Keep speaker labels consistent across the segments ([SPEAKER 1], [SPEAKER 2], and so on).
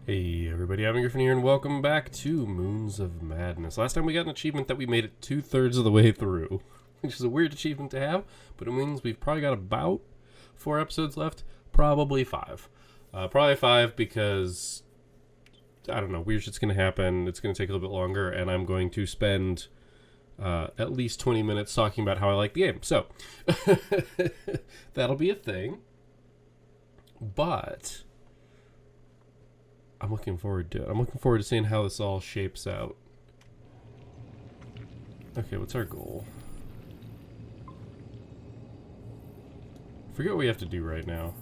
[SPEAKER 1] Hey everybody, I'm Griffin here and welcome back to Moons of Madness. Last time we got an achievement that we made it 2/3 of the way through, which is a weird achievement to have, but it means we've probably got about 4 episodes left, probably 5. Probably 5 because, I don't know, weird shit's going to happen, it's going to take a little bit longer, and I'm going to spend at least 20 minutes talking about how I like the game. So, that'll be a thing, but I'm looking forward to it. I'm looking forward to seeing how this all shapes out. Okay, what's our goal? I forget what we have to do right now.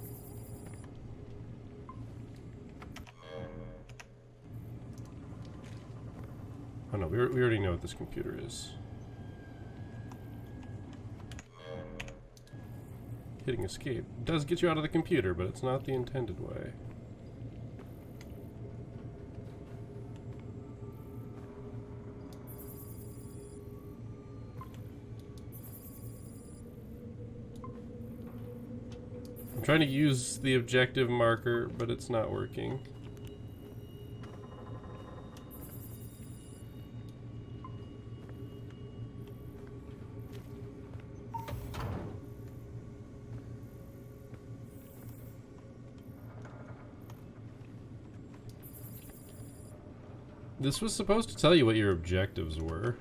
[SPEAKER 1] Oh no, we already know what this computer is. Hitting escape does get you out of the computer, but it's not the intended way. I'm trying to use the objective marker, but it's not working. This was supposed to tell you what your objectives were.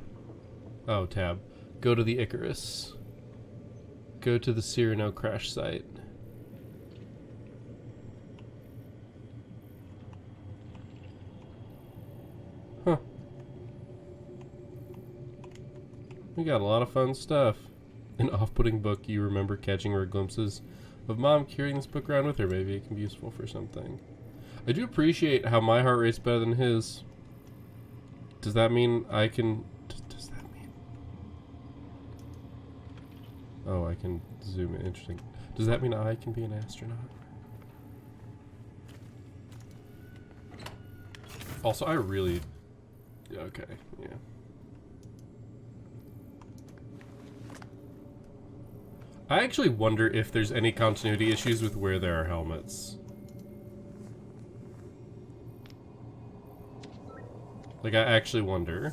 [SPEAKER 1] Oh, tab. Go to the Icarus. Go to the Cyrano crash site. Huh. We got a lot of fun stuff. An off-putting book you remember catching rare glimpses of Mom carrying this book around with her. Maybe it can be useful for something. I do appreciate how my heart rate's better than his. Does that mean I can... Does that mean... Oh, I can zoom in. Interesting. Does that mean I can be an astronaut? Also, I really... Okay, yeah. I actually wonder if there's any continuity issues with where there are helmets. Like, I actually wonder.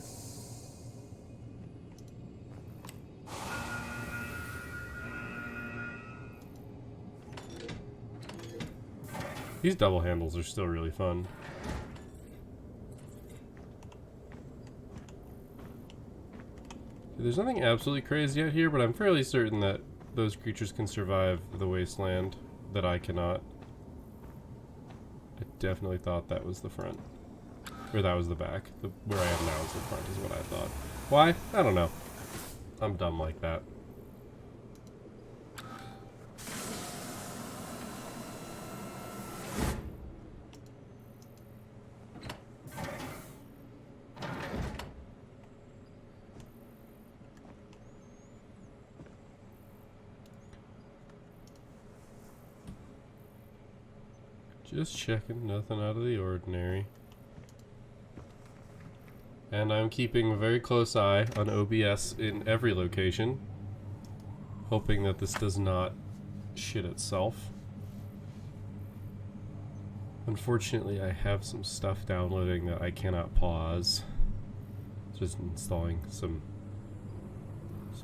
[SPEAKER 1] These double handles are still really fun. There's nothing absolutely crazy out here, but I'm fairly certain that those creatures can survive the wasteland that I cannot. I definitely thought that was the front. Or that was the back. Where I am now is the front, is what I thought. Why? I don't know. I'm dumb like that. Just checking, nothing out of the ordinary. And I'm keeping a very close eye on OBS in every location, hoping that this does not shit itself. Unfortunately, I have some stuff downloading that I cannot pause. Just installing some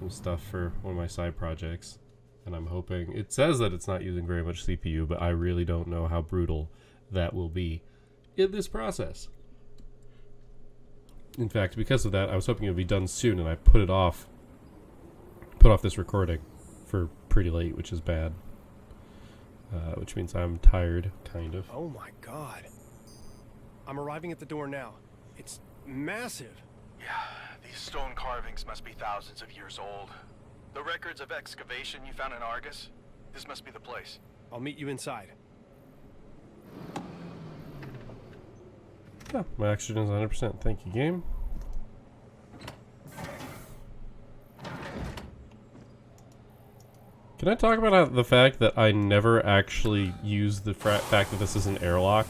[SPEAKER 1] stuff for one of my side projects. And I'm hoping... It says that it's not using very much CPU, but I really don't know how brutal that will be in this process. In fact, because of that, I was hoping it would be done soon, and I put off this recording for pretty late, which is bad. Which means I'm tired, kind of.
[SPEAKER 2] Oh my god. I'm arriving at the door now. It's massive.
[SPEAKER 3] Yeah, these stone carvings must be thousands of years old. The records of excavation you found in Argus, this must be the place.
[SPEAKER 2] I'll meet you inside.
[SPEAKER 1] Yeah, my oxygen is 100%. Thank you, game. Can I talk about the fact that I never actually used the fact that this is an airlock?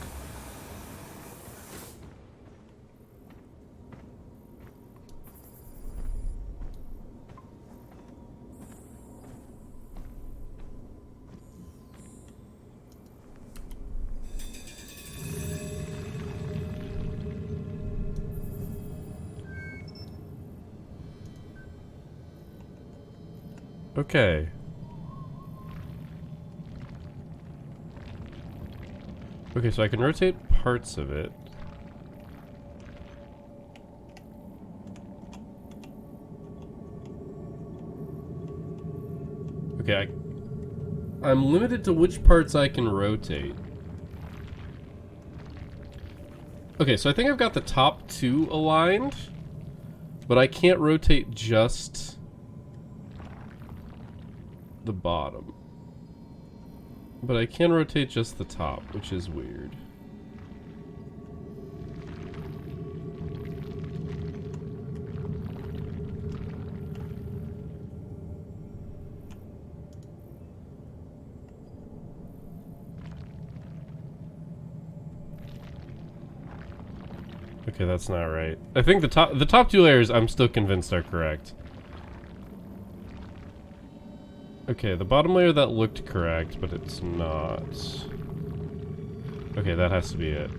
[SPEAKER 1] Okay. Okay, so I can rotate parts of it. Okay, I'm limited to which parts I can rotate. Okay, so I think I've got the top two aligned, but I can't rotate just the bottom. But I can rotate just the top, which is weird. Okay, that's not right. I think the top two layers I'm still convinced are correct. Okay, the bottom layer that looked correct, but it's not. Okay, that has to be it.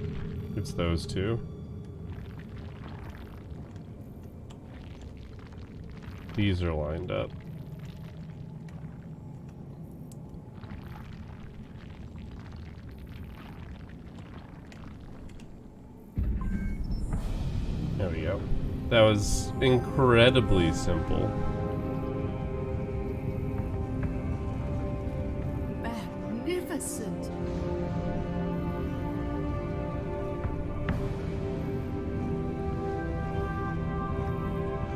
[SPEAKER 1] It's those two. These are lined up. There we go. That was incredibly simple.
[SPEAKER 4] Magnificent.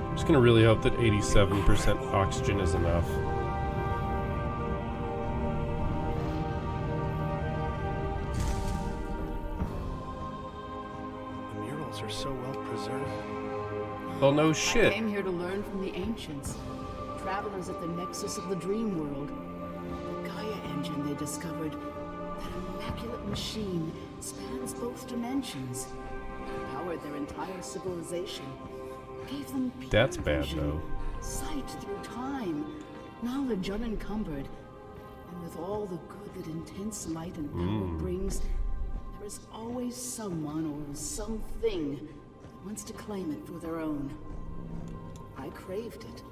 [SPEAKER 1] I'm just gonna really hope that 87% oxygen is enough.
[SPEAKER 2] The murals are so well preserved.
[SPEAKER 1] Well, no
[SPEAKER 4] I
[SPEAKER 1] shit.
[SPEAKER 4] came here to learn from the ancients, travelers at the nexus of the dream world. The Gaia engine they discovered, that immaculate machine, spans both dimensions, powered their entire civilization, gave them pure
[SPEAKER 1] That's bad,
[SPEAKER 4] vision,
[SPEAKER 1] though.
[SPEAKER 4] sight through time, knowledge unencumbered, and with all the good that intense light and power brings, there is always someone or something that wants to claim it for their own. I craved it.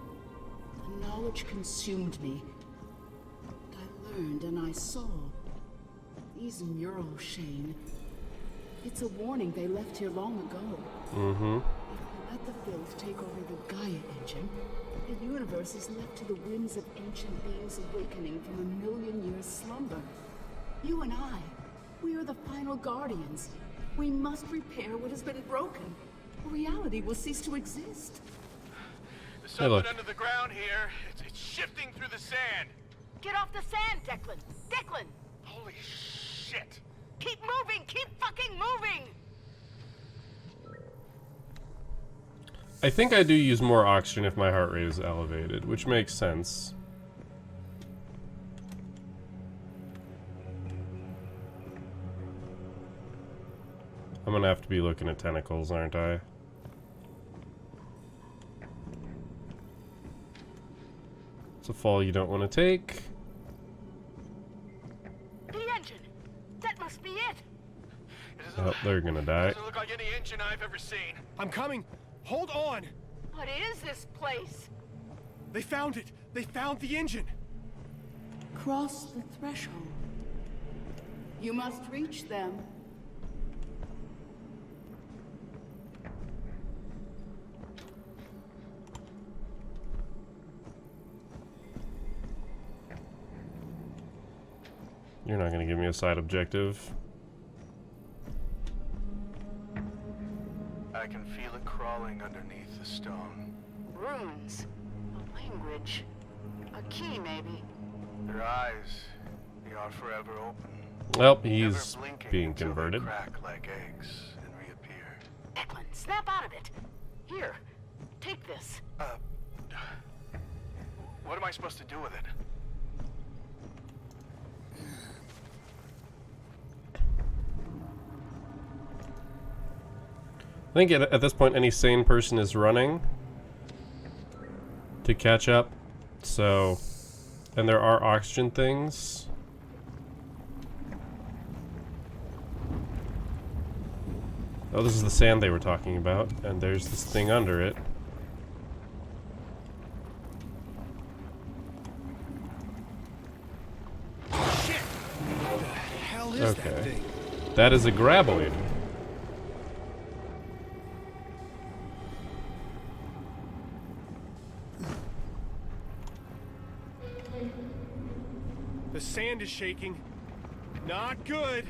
[SPEAKER 4] The knowledge consumed me. But I learned and I saw. These murals, Shane. It's a warning they left here long ago.
[SPEAKER 1] Mm-hmm.
[SPEAKER 4] If we let the filth take over the Gaia engine, the universe is left to the whims of ancient beings awakening from a million-year slumber. You and I, we are the final guardians. We must repair what has been broken, or reality will cease to exist.
[SPEAKER 3] There's
[SPEAKER 1] Hey, look.
[SPEAKER 3] something under the ground here. It's shifting through the sand.
[SPEAKER 5] Get off the sand, Declan! Declan!
[SPEAKER 3] Holy shit.
[SPEAKER 5] Keep moving! Keep fucking moving!
[SPEAKER 1] I think I do use more oxygen if my heart rate is elevated, which makes sense. I'm gonna have to be looking at tentacles, aren't I? It's a fall you don't want to take.
[SPEAKER 5] The engine! That must be it!
[SPEAKER 3] It doesn't,
[SPEAKER 1] Oh, they're gonna die.
[SPEAKER 3] doesn't look like any engine I've ever seen.
[SPEAKER 2] I'm coming. Hold on.
[SPEAKER 5] What is this place?
[SPEAKER 2] They found it. They found the engine.
[SPEAKER 4] Cross the threshold. You must reach them.
[SPEAKER 1] You're not gonna give me a side objective.
[SPEAKER 3] I can feel it crawling underneath the stone.
[SPEAKER 5] Runes. A language. A key, maybe.
[SPEAKER 3] Their eyes, they are forever open.
[SPEAKER 1] Well,
[SPEAKER 3] Never
[SPEAKER 1] he's
[SPEAKER 3] blinking
[SPEAKER 1] being
[SPEAKER 3] until they
[SPEAKER 1] converted.
[SPEAKER 3] crack like eggs and reappear.
[SPEAKER 5] Declan, snap out of it! Here, take this.
[SPEAKER 3] What am I supposed to do with it?
[SPEAKER 1] I think at this point any sane person is running to catch up. So, and there are oxygen things. Oh, this is the sand they were talking about, and there's this thing under it.
[SPEAKER 2] hell is that
[SPEAKER 1] Okay.
[SPEAKER 2] thing?
[SPEAKER 1] That is a graboid.
[SPEAKER 2] The sand is shaking. Not good.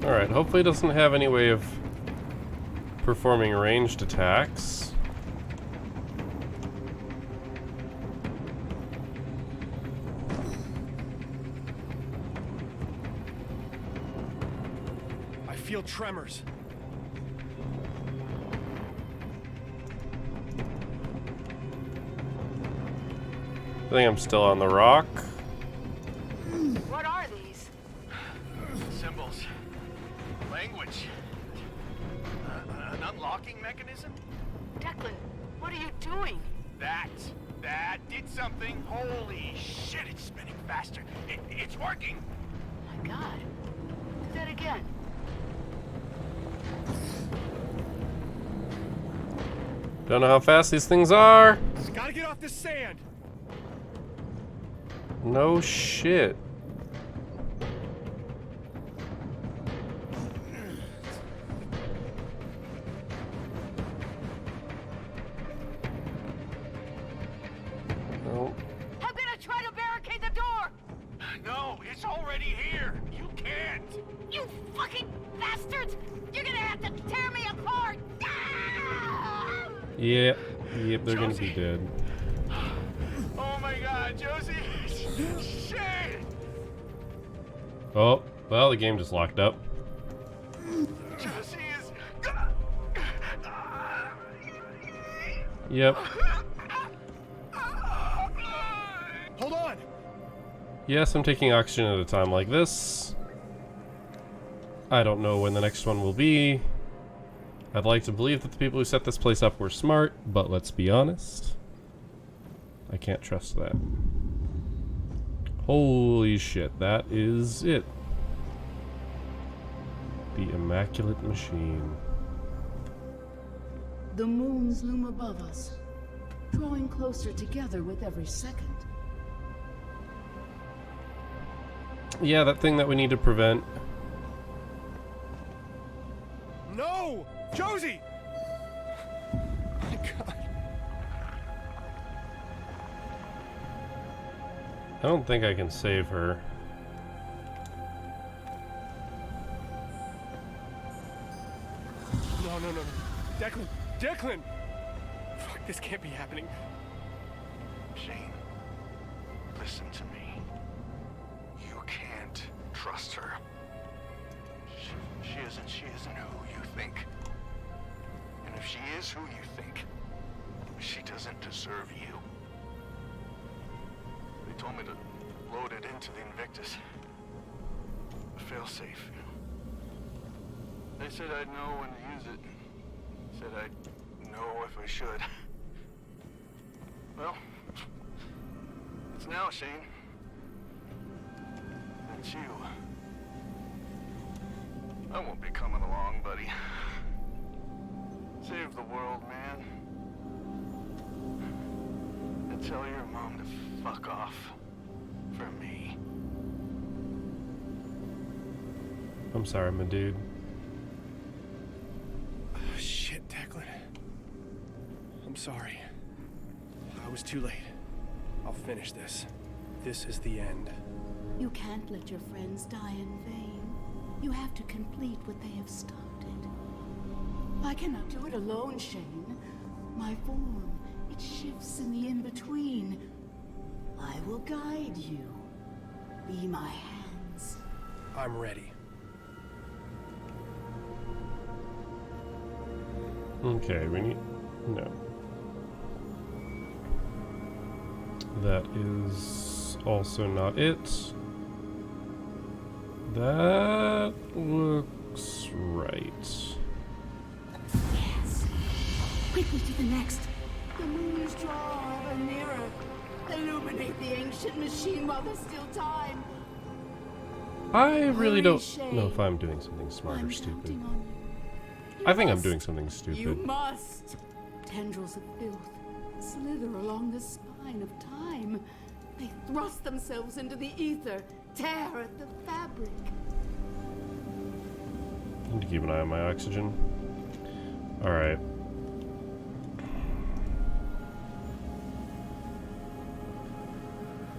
[SPEAKER 1] Alright, hopefully it doesn't have any way of performing ranged attacks.
[SPEAKER 2] I feel tremors.
[SPEAKER 1] I think I'm still on the rock.
[SPEAKER 5] What are these?
[SPEAKER 3] Symbols. Language. An unlocking mechanism?
[SPEAKER 5] Declan, what are you doing?
[SPEAKER 3] That did something. Holy shit, it's spinning faster. It's working.
[SPEAKER 5] Oh my god. Do that again.
[SPEAKER 1] Don't know how fast these things are.
[SPEAKER 2] Just gotta get off this sand.
[SPEAKER 1] No shit. No.
[SPEAKER 5] I'm gonna try to barricade the door!
[SPEAKER 3] No, it's already here. You can't.
[SPEAKER 5] You fucking bastards! You're gonna have to tear me apart! Ah!
[SPEAKER 1] Yep, they're gonna be
[SPEAKER 3] Josie.
[SPEAKER 1] dead.
[SPEAKER 3] Oh my god, Josie. Shit.
[SPEAKER 1] Oh, well, the game just locked up.
[SPEAKER 3] Josie is...
[SPEAKER 1] Yep.
[SPEAKER 2] Hold on.
[SPEAKER 1] Yes, I'm taking oxygen at a time like this. I don't know when the next one will be. I'd like to believe that the people who set this place up were smart, but let's be honest. I can't trust that. Holy shit, that is it. The Immaculate Machine.
[SPEAKER 4] The moons loom above us, drawing closer together with every second.
[SPEAKER 1] Yeah, that thing that we need to prevent.
[SPEAKER 2] No! Josie! My god.
[SPEAKER 1] I don't think I can save her.
[SPEAKER 2] No. Declan! Fuck, this can't be happening.
[SPEAKER 3] Shane, listen to me. You can't trust her. She isn't who you think. And if she is who you think, she doesn't deserve you. They told me to load it into the Invictus. A failsafe. They said I'd know when to use it. Said I'd know if I should. Well, it's now, Shane. It's you. I won't be coming along, buddy. Save the world, man. And tell your mom to fuck off. For me.
[SPEAKER 1] I'm sorry, my dude.
[SPEAKER 2] Oh, shit, Declan. I'm sorry. I was too late. I'll finish this. This is the end.
[SPEAKER 4] You can't let your friends die in vain. You have to complete what they have started. I cannot do it alone, Shane. My form, it shifts in the in-between. I will guide you. Be my hands.
[SPEAKER 2] I'm ready.
[SPEAKER 1] Okay, we need... No. That is also not it. That looks right.
[SPEAKER 4] Yes. Quickly to the next. The moons draw ever Illuminate the ancient machine while there's still time.
[SPEAKER 1] I really
[SPEAKER 4] Hurry,
[SPEAKER 1] don't
[SPEAKER 4] Shane.
[SPEAKER 1] know if I'm doing something smart or
[SPEAKER 4] I'm
[SPEAKER 1] stupid.
[SPEAKER 4] counting on you.
[SPEAKER 1] I think I'm
[SPEAKER 4] must.
[SPEAKER 1] doing something
[SPEAKER 4] You
[SPEAKER 1] stupid.
[SPEAKER 4] must. Tendrils of filth slither along the spine of time. They thrust themselves into the ether, tear at the fabric.
[SPEAKER 1] I need to keep an eye on my oxygen. Alright.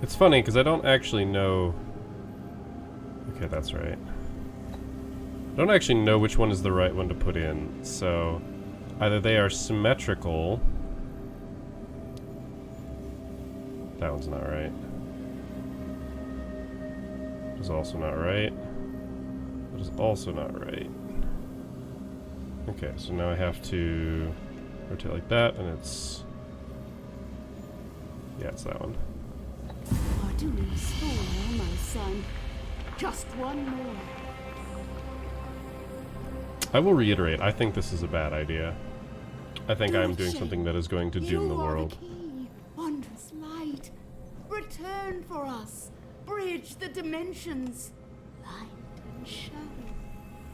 [SPEAKER 1] It's funny because I don't actually know. Okay, that's right. I don't actually know which one is the right one to put in, so either they are symmetrical. That one's not right. That is also not right. That is also not right. Okay, so now I have to rotate like that, and it's... Yeah, it's that one.
[SPEAKER 4] You are doing so well, my son. Just one more.
[SPEAKER 1] I will reiterate, I think this is a bad idea. I think
[SPEAKER 4] Do
[SPEAKER 1] I'm
[SPEAKER 4] it,
[SPEAKER 1] doing
[SPEAKER 4] Shane.
[SPEAKER 1] something that is going to doom the
[SPEAKER 4] You are
[SPEAKER 1] world.
[SPEAKER 4] the key, wondrous light. Return for us. Bridge the dimensions. Light and shadow.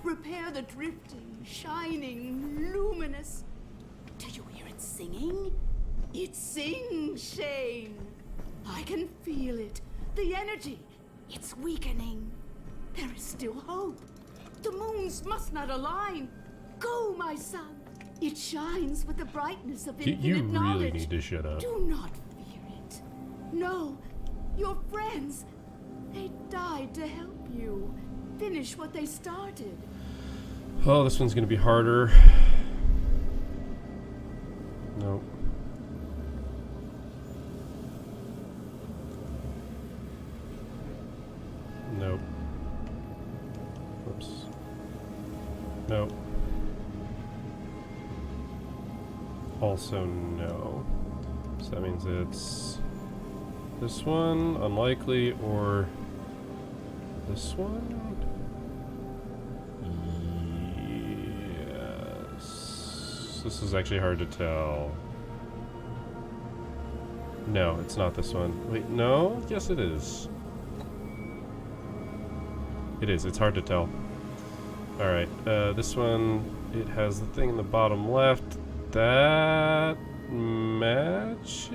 [SPEAKER 4] Repair the drifting, shining, luminous. Do you hear it singing? It sings, Shane. I can feel it. The energy. It's weakening. There is still hope. The moons must not align. Go, my son. It shines with the brightness of infinite
[SPEAKER 1] You
[SPEAKER 4] knowledge.
[SPEAKER 1] really need to shut up.
[SPEAKER 4] Do not fear it. No, your friends. They died to help you. Finish what they started.
[SPEAKER 1] Oh, this one's gonna be harder. Nope. Nope. Whoops. Nope. Also no. So that means it's this one, unlikely, or this one? Yes. This is actually hard to tell. No, it's not this one. Wait, no? Yes, it is. It is. It's hard to tell. Alright, this one, it has the thing in the bottom left. That matches?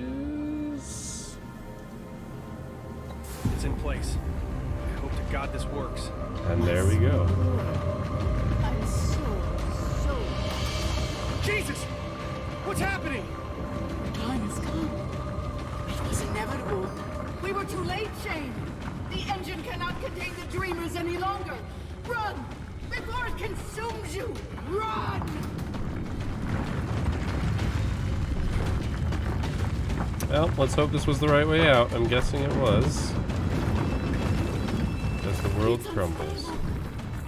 [SPEAKER 2] It's in place. I hope to God this works.
[SPEAKER 1] And there we go.
[SPEAKER 4] I'm so.
[SPEAKER 2] Jesus! What's happening?
[SPEAKER 4] The time has come. It was inevitable. We were too late, Shane. The engine cannot contain the dreamers any longer. Run! Before it consumes you! Run!
[SPEAKER 1] Well, let's hope this was the right way out. I'm guessing it was. As the world
[SPEAKER 4] It's
[SPEAKER 1] crumbles.
[SPEAKER 4] unstable.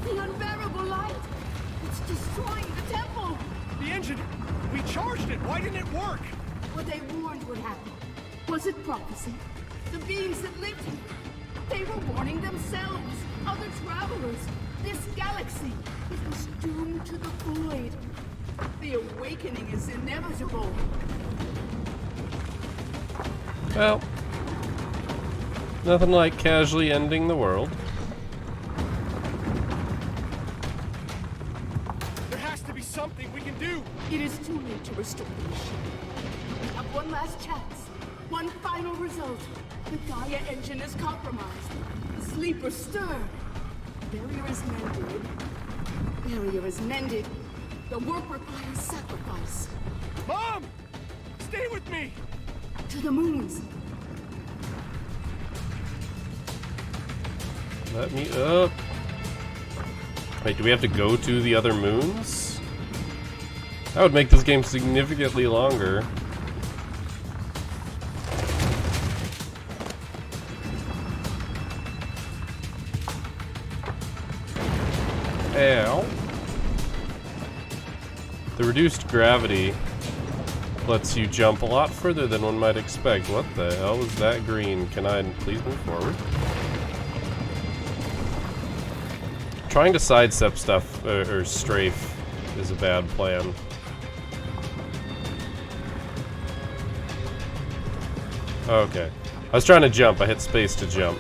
[SPEAKER 4] The unbearable light. It's destroying the temple.
[SPEAKER 2] The engine! We charged it! Why didn't it work?
[SPEAKER 4] What they warned would happen. Was it prophecy? The beings that lived here. They were warning themselves, other travelers. This galaxy, it was doomed to the void. The awakening is inevitable.
[SPEAKER 1] Well, nothing like casually ending the world.
[SPEAKER 2] There has to be something we can do!
[SPEAKER 4] It is too late to restore the machine. We have one last chance. One final result. The Gaia engine is compromised. The sleeper stirred. Barrier is mended. Barrier is mended. The work requires sacrifice.
[SPEAKER 2] Mom! Stay with me!
[SPEAKER 4] To the moons.
[SPEAKER 1] Let me up. Wait, do we have to go to the other moons? That would make this game significantly longer. Ow. The reduced gravity lets you jump a lot further than one might expect. What the hell is that green? Can I please move forward? Trying to sidestep stuff or strafe is a bad plan. Okay. I was trying to jump. I hit space to jump.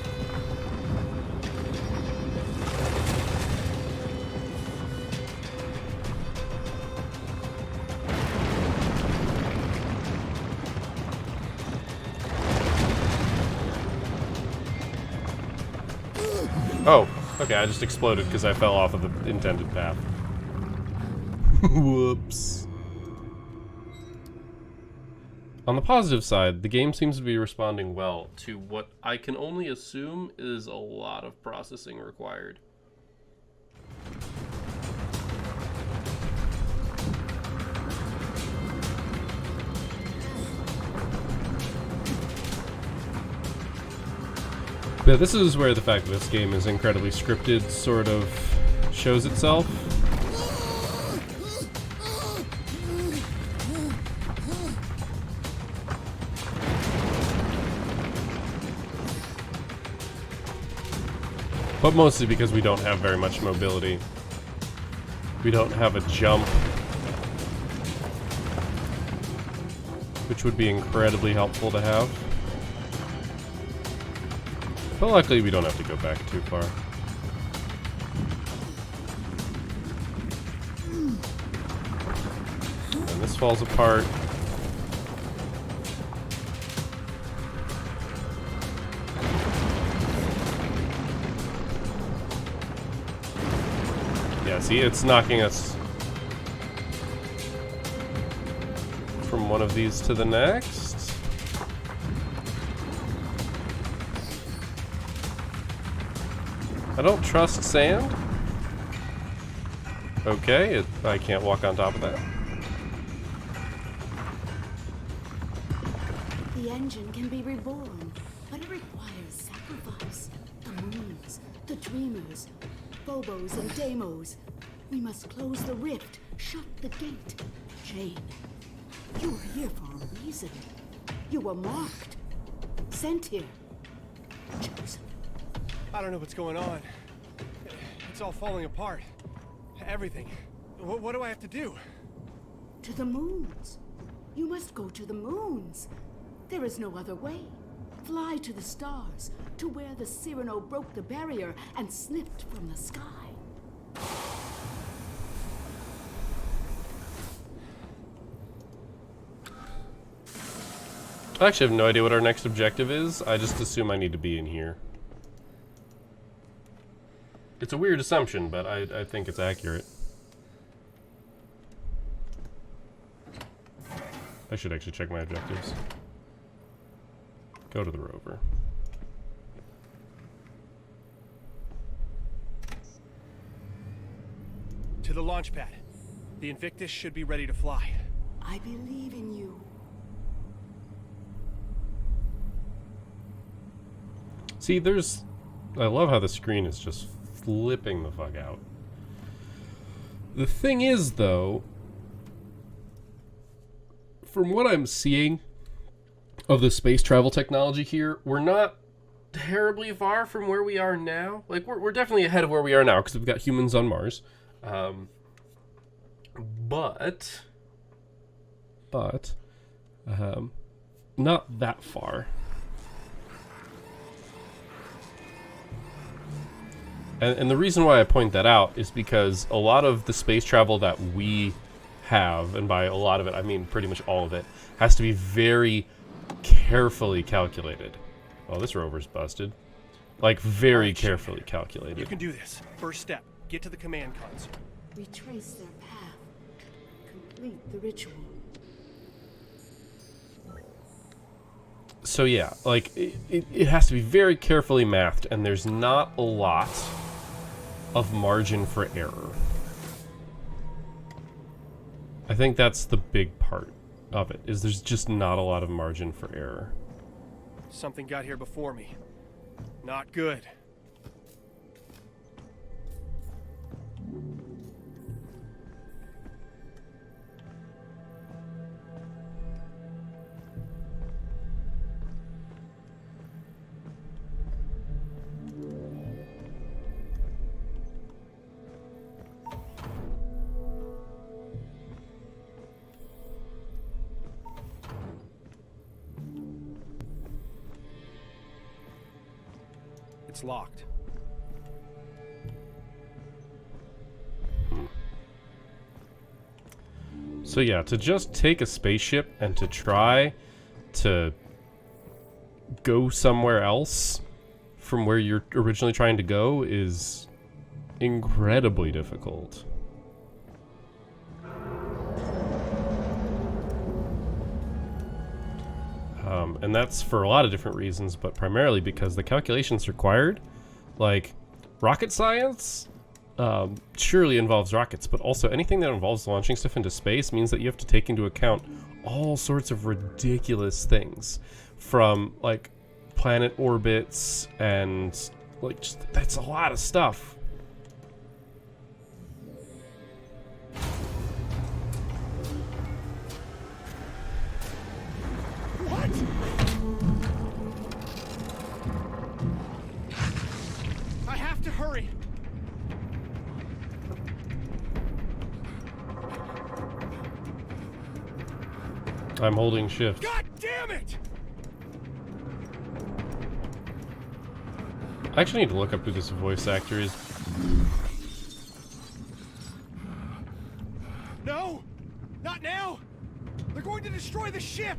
[SPEAKER 1] Oh, okay, I just exploded because I fell off of the intended path. Whoops. On the positive side, the game seems to be responding well to what I can only assume is a lot of processing required. But this is where the fact that this game is incredibly scripted sort of shows itself. But mostly because we don't have very much mobility. We don't have a jump, which would be incredibly helpful to have. But luckily we don't have to go back too far. And this falls apart. Yeah, see, it's knocking us from one of these to the next. I don't trust sand. Okay, I can't walk on top of that.
[SPEAKER 4] The engine can be reborn, but it requires sacrifice. The moons, the dreamers, Phobos and Deimos. We must close the rift, shut the gate. Jane, you are here for a reason. You were marked, sent here, chosen.
[SPEAKER 2] I don't know what's going on. It's all falling apart. Everything. What do I have to do?
[SPEAKER 4] To the moons. You must go to the moons. There is no other way. Fly to the stars, to where the Cyrano broke the barrier and slipped from the sky.
[SPEAKER 1] I actually have no idea what our next objective is. I just assume I need to be in here. It's a weird assumption, but I think it's accurate. I should actually check my objectives. Go to the rover.
[SPEAKER 2] To the launch pad. The Invictus should be ready to fly.
[SPEAKER 4] I believe in you.
[SPEAKER 1] See, I love how the screen is just flipping the fuck out. The thing is, though, from what I'm seeing of the space travel technology here, we're not terribly far from where we are now. Like, we're definitely ahead of where we are now because we've got humans on Mars. But not that far. And the reason why I point that out is because a lot of the space travel that we have, and by a lot of it I mean pretty much all of it, has to be very carefully calculated. Oh, this rover's busted. Like, very carefully calculated.
[SPEAKER 2] You can do this. First step, get to the command console.
[SPEAKER 4] Retrace their path. Complete the ritual.
[SPEAKER 1] So yeah, like, it has to be very carefully mathed, and there's not a lot of margin for error. I think that's the big part of it, is there's just not a lot of margin for error.
[SPEAKER 2] Something got here before me. Not good. It's locked.
[SPEAKER 1] So yeah, to just take a spaceship and to try to go somewhere else from where you're originally trying to go is incredibly difficult. And that's for a lot of different reasons, but primarily because the calculations required, like rocket science, surely involves rockets, but also anything that involves launching stuff into space means that you have to take into account all sorts of ridiculous things, from like planet orbits and like that's a lot of stuff.
[SPEAKER 2] What? I have to hurry.
[SPEAKER 1] I'm holding shift.
[SPEAKER 2] God damn it!
[SPEAKER 1] I actually need to look up who this voice actor is.
[SPEAKER 2] No! Not now! They're going to destroy the ship!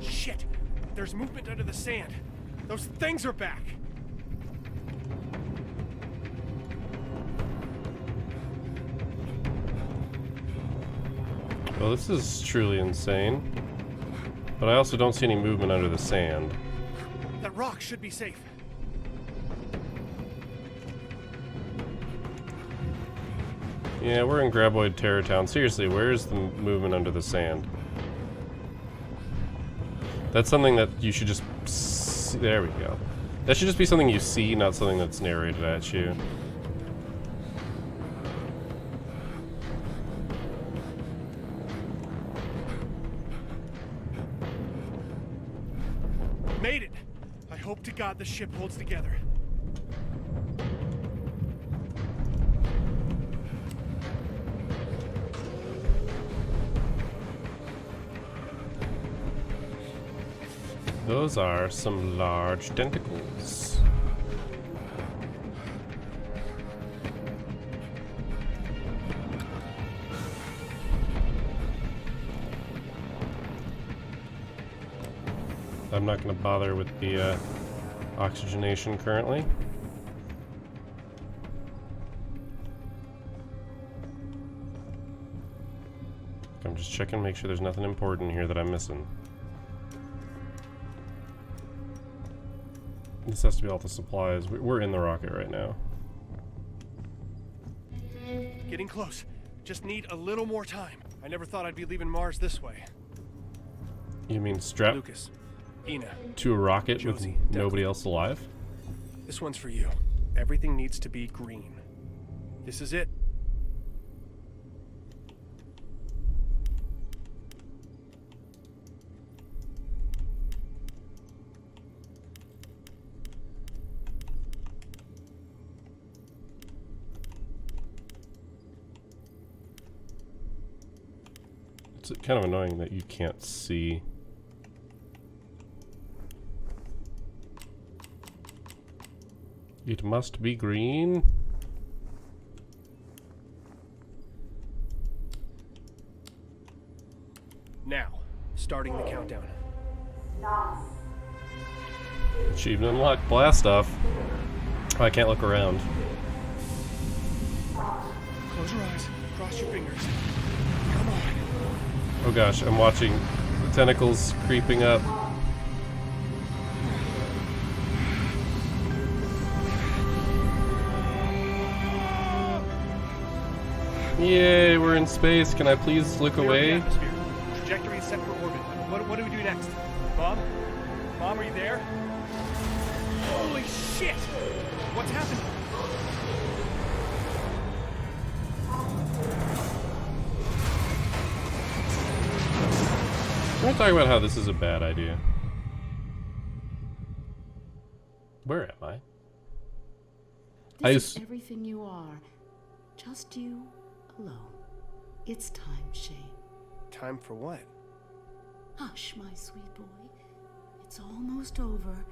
[SPEAKER 2] Shit! There's movement under the sand. Those things are back!
[SPEAKER 1] Well, this is truly insane. But I also don't see any movement under the sand.
[SPEAKER 2] That rock should be safe.
[SPEAKER 1] Yeah, we're in Graboid Terror Town. Seriously, where's the movement under the sand? That's something that you should just see. There we go. That should just be something you see, not something that's narrated at you.
[SPEAKER 2] Made it! I hope to God the ship holds together.
[SPEAKER 1] Those are some large tentacles. I'm not going to bother with the oxygenation currently. I'm just checking, make sure there's nothing important here that I'm missing. This has to be all the supplies. We're in the rocket right now.
[SPEAKER 2] Getting close. Just need a little more time. I never thought I'd be leaving Mars this way.
[SPEAKER 1] You mean strapped
[SPEAKER 2] Lucas, Ina,
[SPEAKER 1] to a rocket
[SPEAKER 2] Josie,
[SPEAKER 1] with nobody else alive?
[SPEAKER 2] this one's for you. Everything needs to be green. This is it.
[SPEAKER 1] It's kind of annoying that you can't see. It must be green.
[SPEAKER 2] Now, starting the countdown.
[SPEAKER 1] Achievement unlocked. Blast off. Oh, I can't look around.
[SPEAKER 2] Close your eyes. Cross your fingers. Come on.
[SPEAKER 1] Oh gosh, I'm watching the tentacles creeping up. Yay, we're in space. Can I please look
[SPEAKER 2] Clear the
[SPEAKER 1] away?
[SPEAKER 2] atmosphere. Trajectory is set for orbit. What do we do next? Mom? Mom, are you there? Holy shit! What's happening?
[SPEAKER 1] We're talking about how this is a bad idea. Where am I?
[SPEAKER 4] This is everything you are. Just you alone. It's time, Shane.
[SPEAKER 2] Time for what?
[SPEAKER 4] Hush, my sweet boy. It's almost over.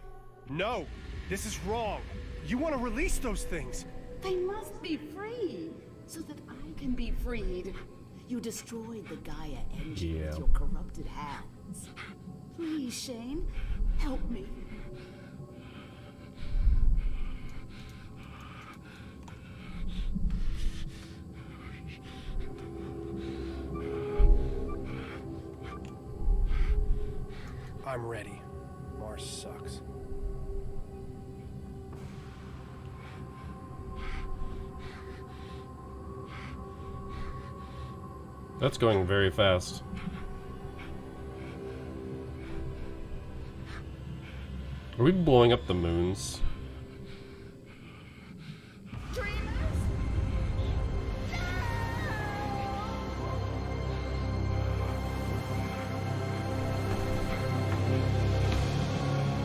[SPEAKER 2] No! This is wrong! You want to release those things!
[SPEAKER 4] They must be free, so that I can be freed. You destroyed the Gaia engine with your corrupted hands. Please, Shane, help me.
[SPEAKER 2] I'm ready. Mars sucks.
[SPEAKER 1] That's going very fast. Are we blowing up the moons?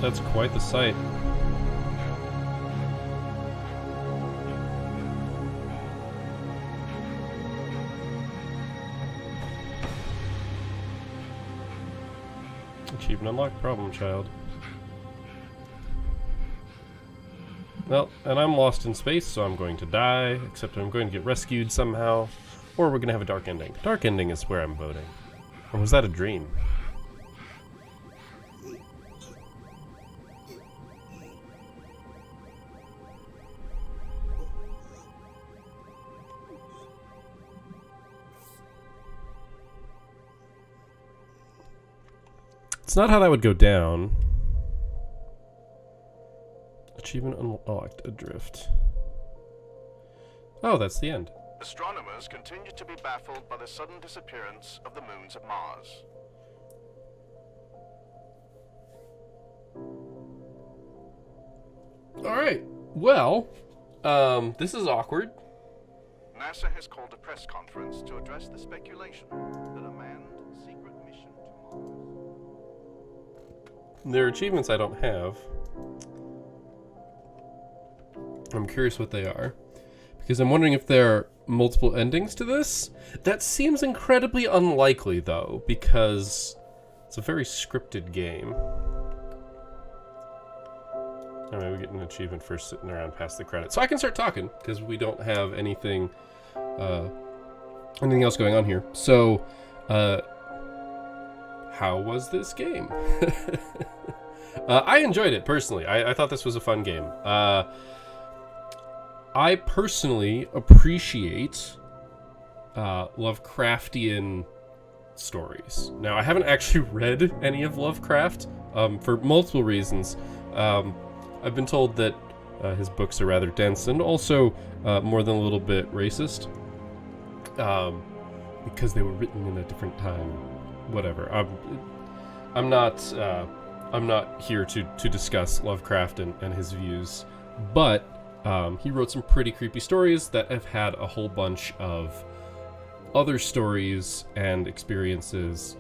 [SPEAKER 1] That's quite the sight. Achievement unlocked, problem child. Well, and I'm lost in space, so I'm going to die, except I'm going to get rescued somehow, or we're going to have a dark ending. Dark ending is where I'm voting. Or was that a dream? It's not how that would go down. Achievement unlocked, adrift. Oh, that's the end.
[SPEAKER 3] Astronomers continue to be baffled by the sudden disappearance of the moons of Mars.
[SPEAKER 1] Alright, well, this is awkward.
[SPEAKER 3] NASA has called a press conference to address the speculation that a manned secret mission to Mars.
[SPEAKER 1] There are achievements I don't have. I'm curious what they are. Because I'm wondering if there are multiple endings to this. That seems incredibly unlikely, though, because it's a very scripted game. Anyway, we get an achievement for sitting around past the credits. So I can start talking, because we don't have anything else going on here. So, how was this game? I enjoyed it, personally. I thought this was a fun game. I personally appreciate Lovecraftian stories. Now, I haven't actually read any of Lovecraft for multiple reasons. I've been told that his books are rather dense and also more than a little bit racist because they were written in a different time. Whatever. I'm not here to discuss Lovecraft and his views, but he wrote some pretty creepy stories that have had a whole bunch of other stories and experiences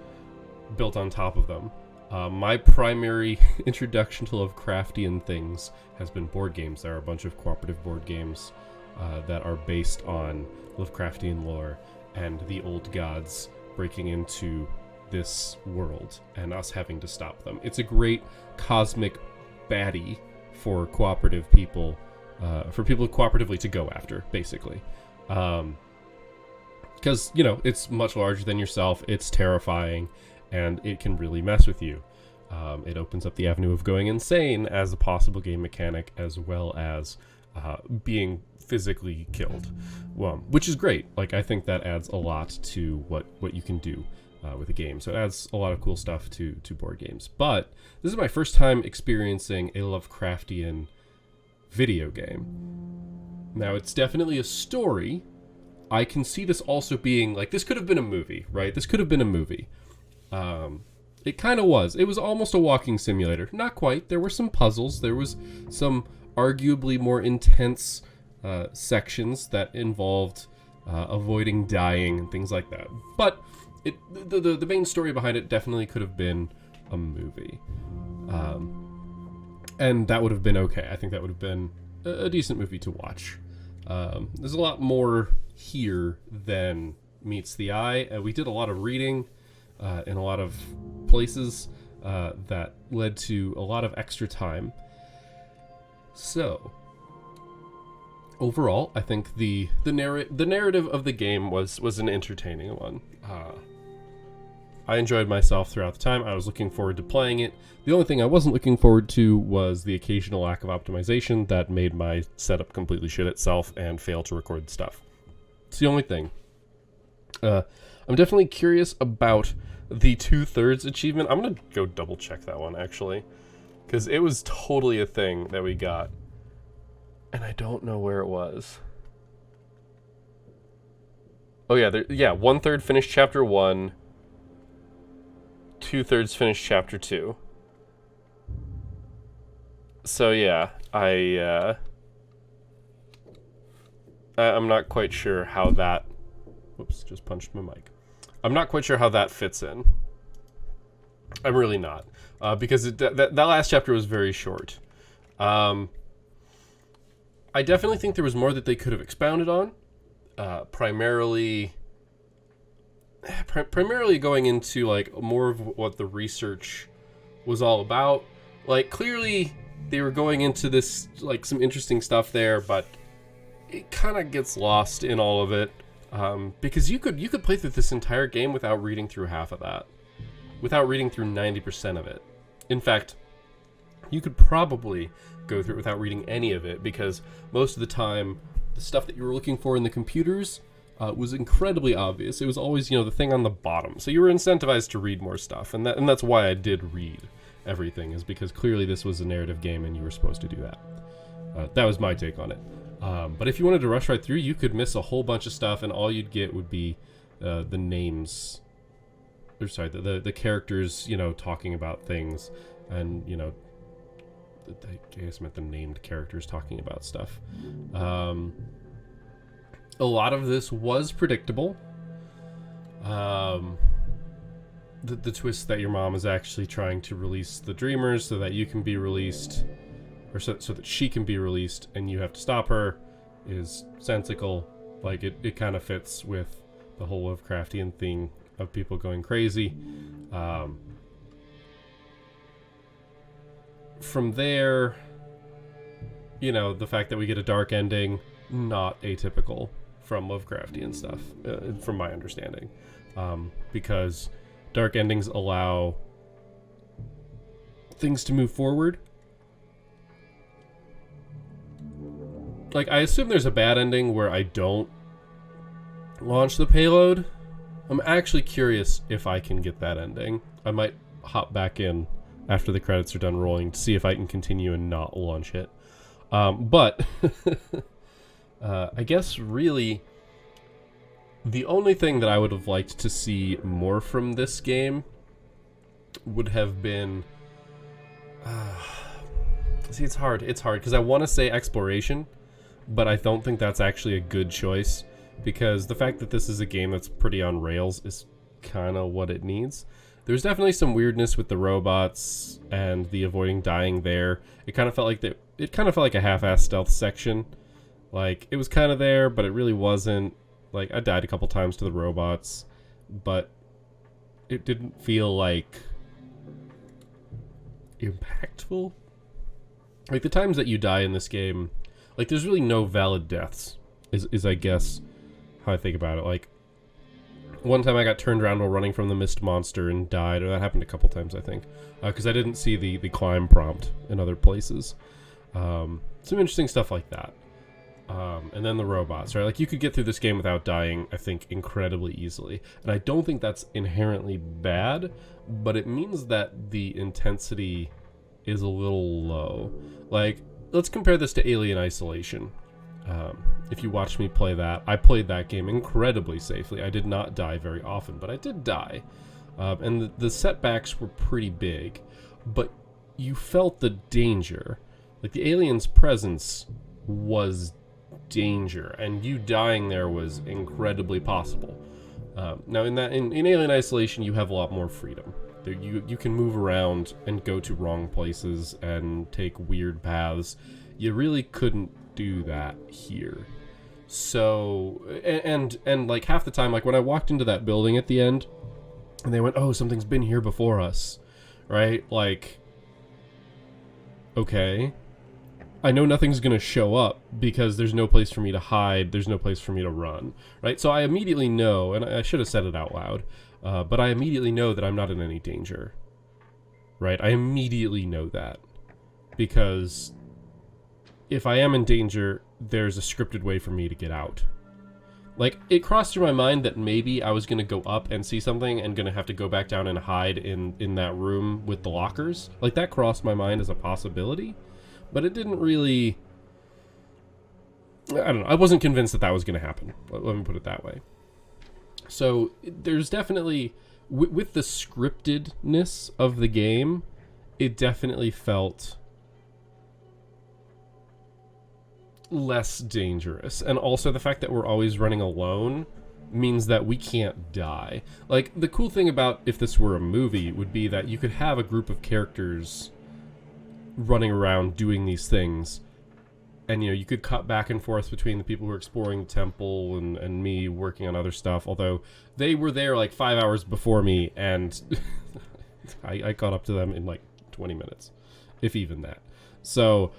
[SPEAKER 1] built on top of them. My primary introduction to Lovecraftian things has been board games. There are a bunch of cooperative board games that are based on Lovecraftian lore and the old gods breaking into this world and us having to stop them. It's a great cosmic baddie for cooperative people, for people cooperatively to go after, basically. Because, you know, it's much larger than yourself, it's terrifying, and it can really mess with you. It opens up the avenue of going insane as a possible game mechanic, as well as being physically killed, which is great. Like, I think that adds a lot to what you can do with a game. So it adds a lot of cool stuff to board games. But this is my first time experiencing a Lovecraftian video game. Now, it's definitely a story. I can see this also being, like, this could have been a movie, right? This could have been a movie. It kind of was. It was almost a walking simulator. Not quite. There were some puzzles. There was some arguably more intense sections that involved avoiding dying and things like that. But the main story behind it definitely could have been a movie. And that would have been okay. I think that would have been a decent movie to watch. There's a lot more here than meets the eye. We did a lot of reading in a lot of places that led to a lot of extra time. So, overall, I think the narrative of the game was an entertaining one. I enjoyed myself throughout the time. I was looking forward to playing it. The only thing I wasn't looking forward to was the occasional lack of optimization that made my setup completely shit itself and fail to record stuff. It's the only thing. I'm definitely curious about the 2/3 achievement. I'm going to go double check that one, actually, because it was totally a thing that we got. And I don't know where it was. Oh, yeah. 1/3 finished chapter 1. 2/3 finished chapter 2. So yeah, I'm not quite sure how that. Whoops, just punched my mic. I'm not quite sure how that fits in. I'm really not, because that last chapter was very short. I definitely think there was more that they could have expounded on. Primarily going into like more of what the research was all about. Like, clearly they were going into this, like, some interesting stuff there, but it kind of gets lost in all of it, because you could play through this entire game without reading through half of that, without reading through 90% of it. In fact, you could probably go through it without reading any of it, because most of the time the stuff that you were looking for in the computers was incredibly obvious. It was always, the thing on the bottom. So you were incentivized to read more stuff, and that's why I did read everything, is because clearly this was a narrative game and you were supposed to do that. That was my take on it. But if you wanted to rush right through, you could miss a whole bunch of stuff, and all you'd get would be the names, or sorry, the characters, talking about things, and I guess I meant the named characters talking about stuff. A lot of this was predictable. The twist that your mom is actually trying to release the Dreamers so that you can be released, or so that she can be released and you have to stop her, is sensical. Like, it kind of fits with the whole Lovecraftian thing of people going crazy. From there, the fact that we get a dark ending, not atypical from Lovecraftian stuff, from my understanding, because dark endings allow things to move forward. Like, I assume there's a bad ending where I don't launch the payload. I'm actually curious if I can get that ending. I might hop back in after the credits are done rolling to see if I can continue and not launch it. But I guess really the only thing that I would have liked to see more from this game would have been see, it's hard because I want to say exploration, but I don't think that's actually a good choice, because the fact that this is a game that's pretty on rails is kind of what it needs. There's definitely some weirdness with the robots and the avoiding dying there. It kind of felt like a half-assed stealth section. Like, it was kind of there, but it really wasn't. Like, I died a couple times to the robots, but it didn't feel like impactful. Like, the times that you die in this game, like, there's really no valid deaths, is I guess how I think about it. Like, one time I got turned around while running from the mist monster and died, or that happened a couple times, I think, because I didn't see the climb prompt in other places. Some interesting stuff like that. And then the robots, right? Like, you could get through this game without dying, I think, incredibly easily. And I don't think that's inherently bad, but it means that the intensity is a little low. Like, let's compare this to Alien Isolation. If you watched me play that, I played that game incredibly safely. I did not die very often, but I did die. And the setbacks were pretty big, but you felt the danger. Like, the alien's presence was danger, and you dying there was incredibly possible. Now, in Alien Isolation, you have a lot more freedom. You can move around and go to wrong places and take weird paths. You really couldn't do that here. So, and like half the time, like when I walked into that building at the end, and they went, "Oh, something's been here before us," right? Like, okay, I know nothing's gonna show up because there's no place for me to hide, there's no place for me to run, right? So I immediately know, and I should have said it out loud, but I immediately know that I'm not in any danger, right? I immediately know that, because if I am in danger, there's a scripted way for me to get out. Like, it crossed through my mind that maybe I was going to go up and see something and going to have to go back down and hide in that room with the lockers. Like, that crossed my mind as a possibility, but it didn't really... I don't know. I wasn't convinced that that was going to happen. Let me put it that way. So, there's definitely... With the scriptedness of the game, it definitely felt less dangerous. And also the fact that we're always running alone means that we can't die. Like, the cool thing about if this were a movie would be that you could have a group of characters running around doing these things, and you could cut back and forth between the people who are exploring the temple and me working on other stuff, although they were there like 5 hours before me, and I caught up to them in like 20 minutes, if even that. So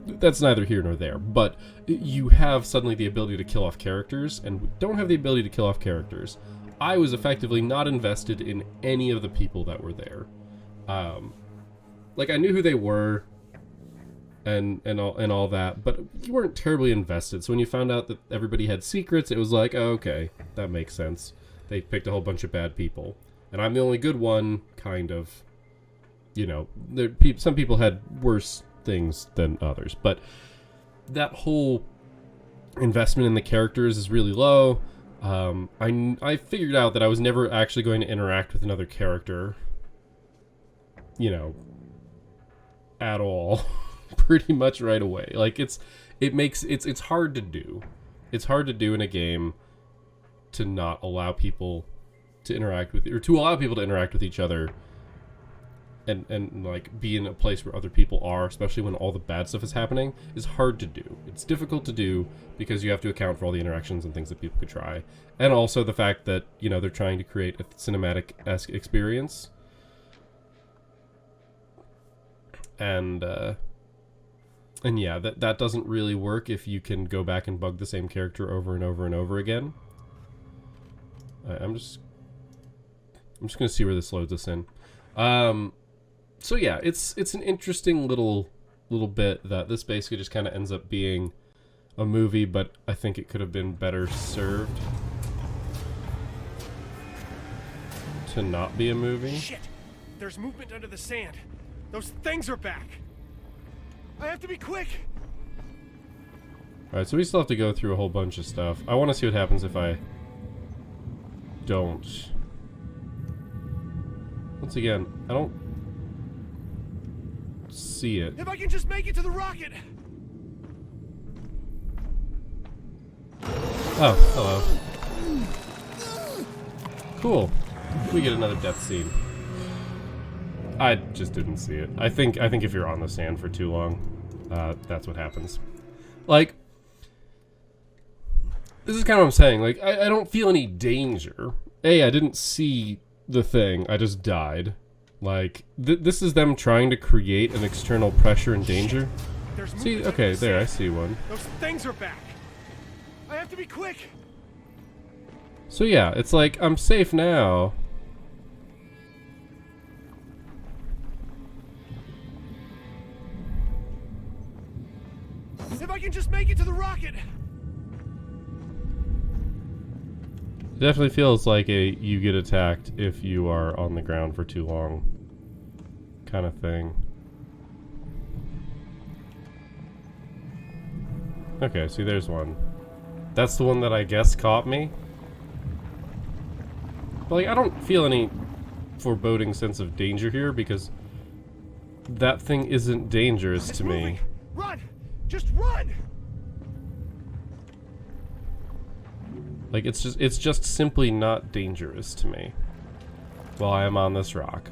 [SPEAKER 1] that's neither here nor there, but you have suddenly the ability to kill off characters, and we don't have the ability to kill off characters. I was effectively not invested in any of the people that were there. Like, I knew who they were and all that, but you weren't terribly invested. So when you found out that everybody had secrets, it was like, oh, okay, that makes sense. They picked a whole bunch of bad people, and I'm the only good one, kind of. Some people had worse things than others, but that whole investment in the characters is really low. I figured out that I was never actually going to interact with another character, at all, pretty much right away. Like, it's hard to do. It's hard to do in a game to not allow people to interact with, or to allow people to interact with each other and like be in a place where other people are, especially when all the bad stuff is happening, is hard to do. It's difficult to do because you have to account for all the interactions and things that people could try. And also the fact that, they're trying to create a cinematic-esque experience. And yeah, that doesn't really work if you can go back and bug the same character over and over and over again. I'm just gonna see where this loads us in. So yeah, it's an interesting little bit that this basically just kind of ends up being a movie, but I think it could have been better served to not be a movie.
[SPEAKER 2] Shit! There's movement under the sand. Those things are back. I have to be quick.
[SPEAKER 1] Alright, so we still have to go through a whole bunch of stuff. I want to see what happens if I don't. Once again, I don't see it.
[SPEAKER 2] If I can just make it to the rocket.
[SPEAKER 1] Oh, hello. Cool. We get another death scene. I just didn't see it. I think if you're on the sand for too long, that's what happens. Like, this is kind of what I'm saying. Like, I don't feel any danger. I didn't see the thing. I just died. Like, this is them trying to create an external pressure and danger. See, okay, there, I see one.
[SPEAKER 2] Those things are back. I have to be quick.
[SPEAKER 1] So yeah, it's like, I'm safe now.
[SPEAKER 2] If I can just make it to the rocket.
[SPEAKER 1] It definitely feels like you get attacked if you are on the ground for too long kind of thing. Okay, see, there's one. That's the one that I guess caught me. But, like, I don't feel any foreboding sense of danger here because that thing isn't dangerous to me.
[SPEAKER 2] Run! Just run!
[SPEAKER 1] Like, it's just simply not dangerous to me while I am on this rock.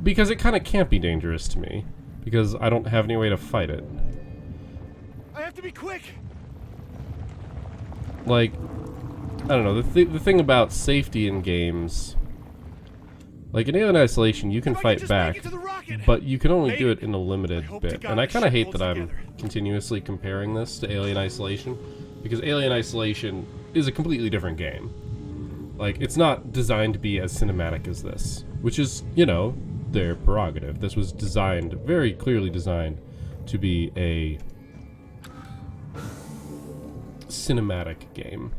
[SPEAKER 1] Because it kind of can't be dangerous to me because I don't have any way to fight it.
[SPEAKER 2] I have to be be quick.
[SPEAKER 1] Like, I don't know, the thing about safety in games, like in Alien Isolation, you can
[SPEAKER 2] If I could
[SPEAKER 1] fight
[SPEAKER 2] just
[SPEAKER 1] back,
[SPEAKER 2] make it to the rocket.
[SPEAKER 1] but you can only
[SPEAKER 2] Made
[SPEAKER 1] do
[SPEAKER 2] it.
[SPEAKER 1] it in a limited
[SPEAKER 2] I hope to
[SPEAKER 1] bit.
[SPEAKER 2] God
[SPEAKER 1] And I
[SPEAKER 2] the
[SPEAKER 1] kind of
[SPEAKER 2] ship
[SPEAKER 1] hate that
[SPEAKER 2] holds
[SPEAKER 1] I'm
[SPEAKER 2] together.
[SPEAKER 1] continuously comparing this to Alien Isolation, because Alien Isolation is a completely different game. Like, it's not designed to be as cinematic as this, which is, you know, their prerogative. This was designed, very clearly designed, to be a cinematic game,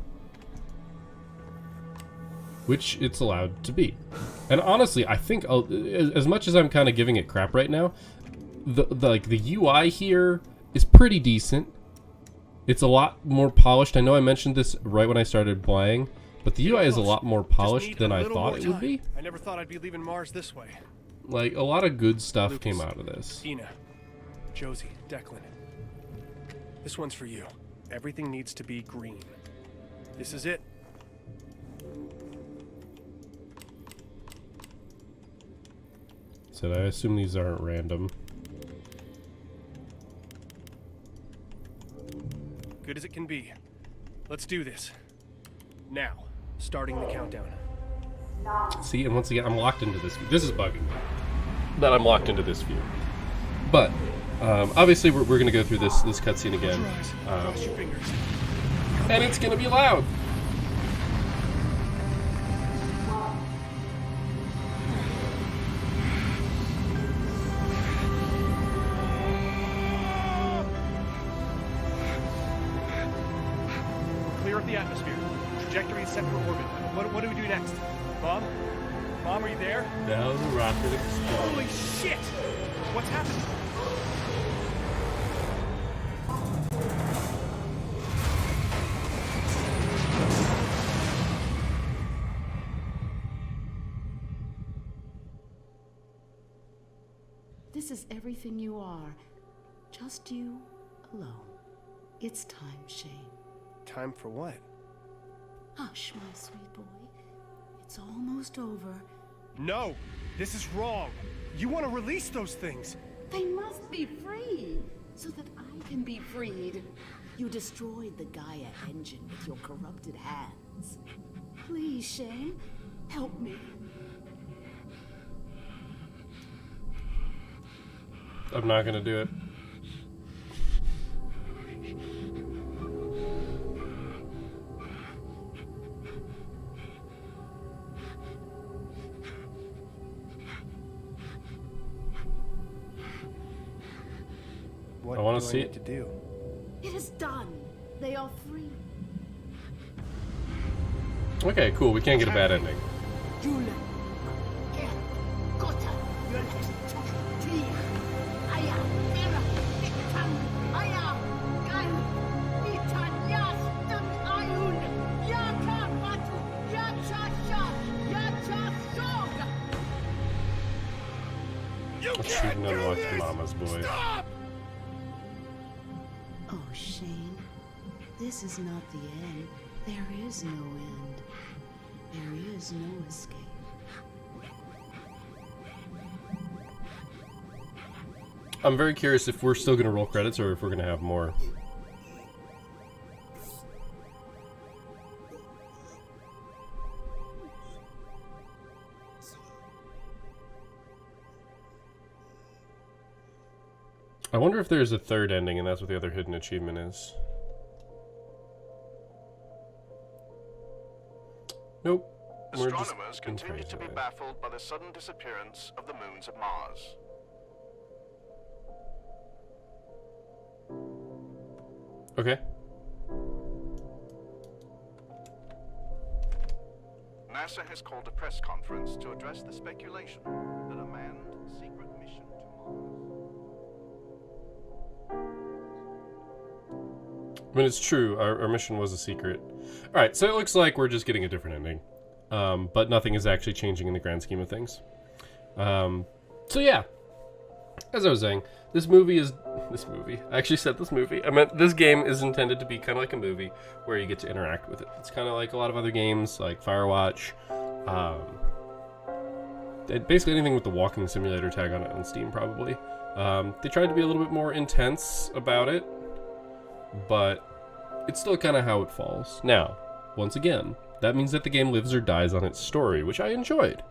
[SPEAKER 1] which it's allowed to be. And honestly, I think as much as I'm kind of giving it crap right now, the UI here is pretty decent. It's a lot more polished. I know I mentioned this right when I started playing, but the UI is a lot more
[SPEAKER 2] Just
[SPEAKER 1] polished
[SPEAKER 2] need
[SPEAKER 1] than
[SPEAKER 2] a
[SPEAKER 1] I
[SPEAKER 2] little
[SPEAKER 1] thought
[SPEAKER 2] more
[SPEAKER 1] it would
[SPEAKER 2] time.
[SPEAKER 1] be.
[SPEAKER 2] I never thought I'd be leaving Mars this way.
[SPEAKER 1] Like, a lot of good stuff
[SPEAKER 2] Lucas,
[SPEAKER 1] came out of this.
[SPEAKER 2] Ina, Josie, Declan. This one's for you. Everything needs to be green. This is it.
[SPEAKER 1] So I assume these aren't random.
[SPEAKER 2] Good as it can be. Let's do this. Now, starting the countdown.
[SPEAKER 1] See, and once again, I'm locked into this view. This is bugging me, that I'm locked into this view. But, obviously, we're going to go through this cutscene again.
[SPEAKER 2] Cross your fingers.
[SPEAKER 1] And it's going to be loud.
[SPEAKER 2] Clear up the atmosphere. Trajectory is set for orbit. What do we do next? Mom? Mom, are you there?
[SPEAKER 1] Now the rocket explodes.
[SPEAKER 2] Holy shit! What's happening?
[SPEAKER 4] This is everything you are. Just you alone. It's time, Shane.
[SPEAKER 2] Time for what?
[SPEAKER 4] Hush, my sweet boy. It's almost over.
[SPEAKER 2] No! This is wrong! You want to release those things!
[SPEAKER 4] They must be free, so that I can be freed. You destroyed the Gaia engine with your corrupted hands. Please, Shane, help me.
[SPEAKER 1] I'm not going to do it.
[SPEAKER 2] What
[SPEAKER 1] I wanna
[SPEAKER 2] do
[SPEAKER 1] see
[SPEAKER 2] need
[SPEAKER 1] it.
[SPEAKER 2] to do?
[SPEAKER 4] It is done. They are free.
[SPEAKER 1] Okay, cool. We can't get a bad ending.
[SPEAKER 4] Jule. Gota. Tia. Aya. Era. Itan. Aya. Gail. Itan. Yastan. Ayun. Yaka. Batu. Yachasha. Yachasog.
[SPEAKER 1] Let's shoot an unlucky mama's boy.
[SPEAKER 4] Oh, Shane. This is not the end. There is no end. There is no escape.
[SPEAKER 1] I'm very curious if we're still going to roll credits or if we're going to have more. I wonder if there's a third ending and that's what the other hidden achievement is. Nope. We're just
[SPEAKER 3] Astronomers continue to be
[SPEAKER 1] information.
[SPEAKER 3] baffled by the sudden disappearance of the moons of Mars.
[SPEAKER 1] Okay.
[SPEAKER 3] NASA has called a press conference to address the speculation that a manned secret mission to Mars.
[SPEAKER 1] I mean, it's true. Our mission was a secret. Alright, so it looks like we're just getting a different ending. But nothing is actually changing in the grand scheme of things. So yeah. As I was saying, this movie... I actually said this movie. I meant this game is intended to be kind of like a movie where you get to interact with it. It's kind of like a lot of other games, like Firewatch. Basically anything with the walking simulator tag on it on Steam, probably. They tried to be a little bit more intense about it. but it's still kind of how it falls. Now, once again, that means that the game lives or dies on its story, which I enjoyed.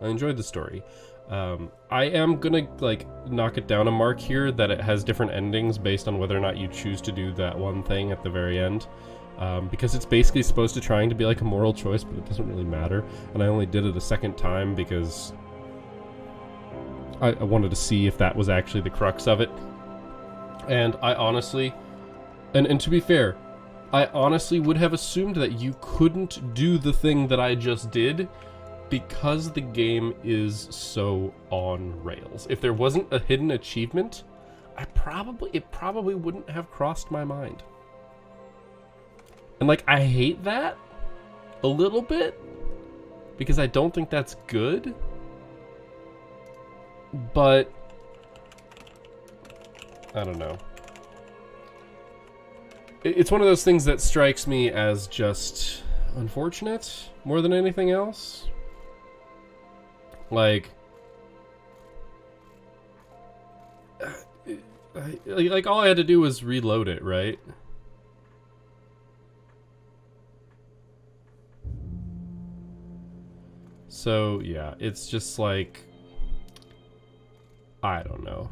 [SPEAKER 1] I enjoyed the story. I am gonna like knock it down a mark here that it has different endings based on whether or not you choose to do that one thing at the very end. Because it's basically supposed to trying to be like a moral choice, but it doesn't really matter. And I only did it a second time because I wanted to see if that was actually the crux of it. And I honestly, and to be fair, I honestly would have assumed that you couldn't do the thing that I just did because the game is so on rails. If there wasn't a hidden achievement, it probably wouldn't have crossed my mind. And like, I hate that a little bit because I don't think that's good. But I don't know. It's one of those things that strikes me as just unfortunate more than anything else. Like all I had to do was reload it, right? So, yeah, it's just like, I don't know.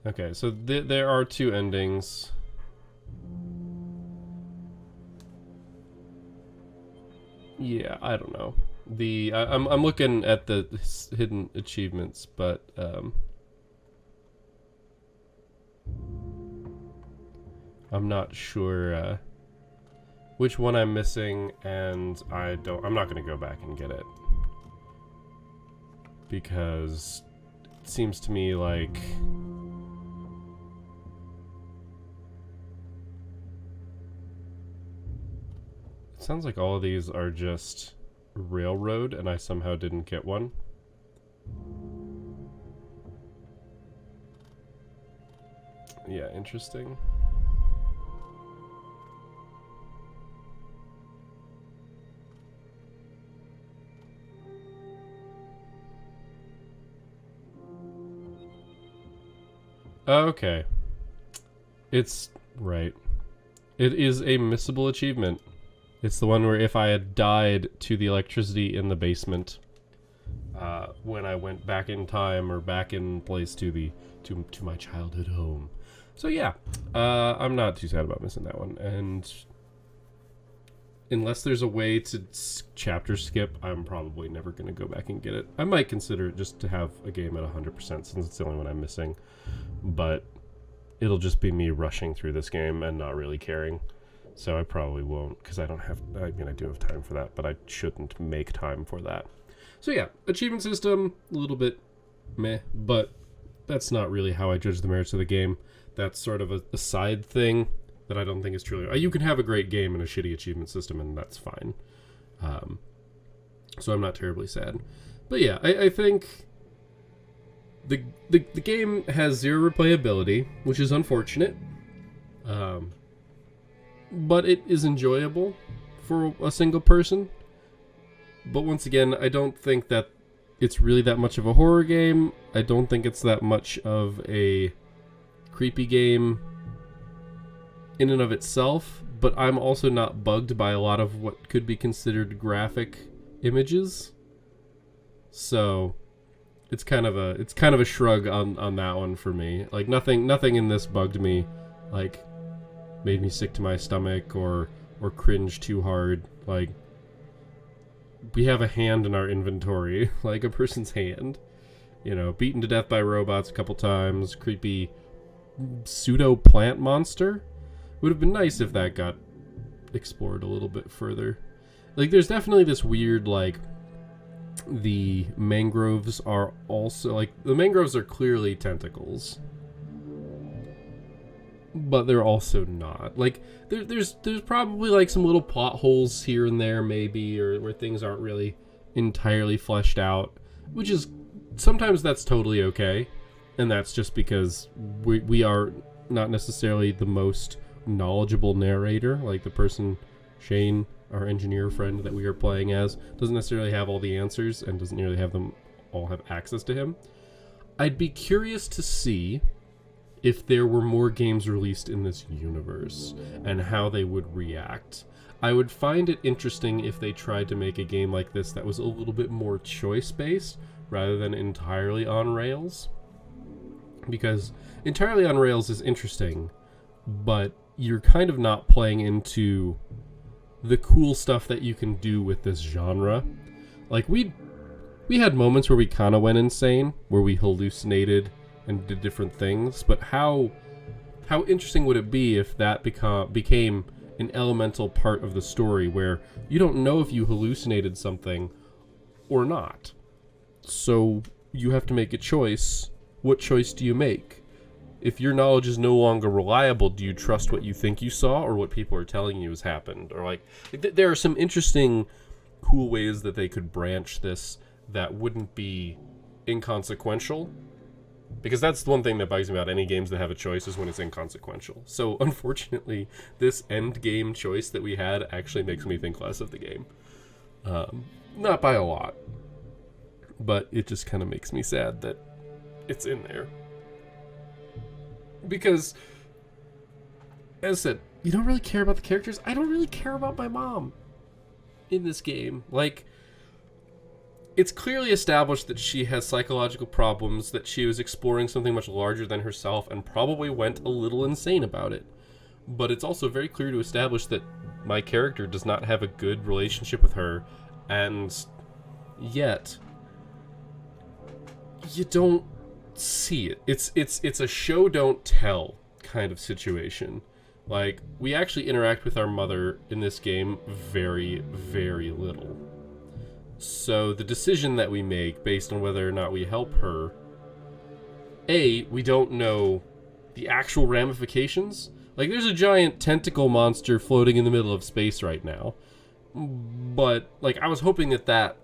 [SPEAKER 1] Okay, so there are two endings. Yeah, I don't know. I'm looking at the hidden achievements, but I'm not sure which one I'm missing, and I'm not gonna go back and get it because it seems to me like it sounds like all of these are just railroad and I somehow didn't get one. Yeah, interesting. Okay. It's right. It is a missable achievement. It's the one where if I had died to the electricity in the basement when I went back in time or back in place to my childhood home. So yeah, I'm not too sad about missing that one. And unless there's a way to chapter skip, I'm probably never going to go back and get it. I might consider it just to have a game at 100% since it's the only one I'm missing. But it'll just be me rushing through this game and not really caring. So I probably won't, because I do have time for that, but I shouldn't make time for that. So yeah, achievement system, a little bit meh, but that's not really how I judge the merits of the game. That's sort of a side thing that I don't think is truly... You can have a great game and a shitty achievement system, and that's fine. So I'm not terribly sad. But yeah, I think... The game has zero replayability, which is unfortunate. But it is enjoyable for a single person. But once again, I don't think that it's really that much of a horror game. I don't think it's that much of a creepy game in and of itself. But I'm also not bugged by a lot of what could be considered graphic images. So it's kind of a shrug on that one for me. Like nothing in this bugged me, like made me sick to my stomach or cringe too hard. Like, we have a hand in our inventory, like a person's hand. You know, beaten to death by robots a couple times, creepy pseudo plant monster. Would have been nice if that got explored a little bit further. Like, there's definitely this weird, like, the mangroves are also, like, the mangroves are clearly tentacles. But they're also not. Like, there's probably, like, some little plot holes here and there, maybe, or where things aren't really entirely fleshed out. Which is, sometimes that's totally okay. And that's just because we are not necessarily the most knowledgeable narrator. Like, the person, Shane, our engineer friend that we are playing as, doesn't necessarily have all the answers and doesn't nearly have them all have access to him. I'd be curious to see if there were more games released in this universe and how they would react. I would find it interesting if they tried to make a game like this that was a little bit more choice-based rather than entirely on rails. Because entirely on rails is interesting, but you're kind of not playing into the cool stuff that you can do with this genre. Like, we had moments where we kind of went insane, where we hallucinated and did different things, but how interesting would it be if that became an elemental part of the story where you don't know if you hallucinated something or not. So you have to make a choice. What choice do you make? If your knowledge is no longer reliable, do you trust what you think you saw or what people are telling you has happened? Or there are some interesting, cool ways that they could branch this that wouldn't be inconsequential. Because that's the one thing that bugs me about any games that have a choice is when it's inconsequential. So, unfortunately, this end game choice that we had actually makes me think less of the game. Not by a lot. But it just kind of makes me sad that it's in there. Because, as I said, you don't really care about the characters. I don't really care about my mom in this game. Like, it's clearly established that she has psychological problems, that she was exploring something much larger than herself, and probably went a little insane about it. But it's also very clear to establish that my character does not have a good relationship with her, and yet you don't see it. It's a show don't tell kind of situation. Like, we actually interact with our mother in this game very, very little. So the decision that we make based on whether or not we help her, we don't know the actual ramifications. Like, there's a giant tentacle monster floating in the middle of space right now. But, like, I was hoping that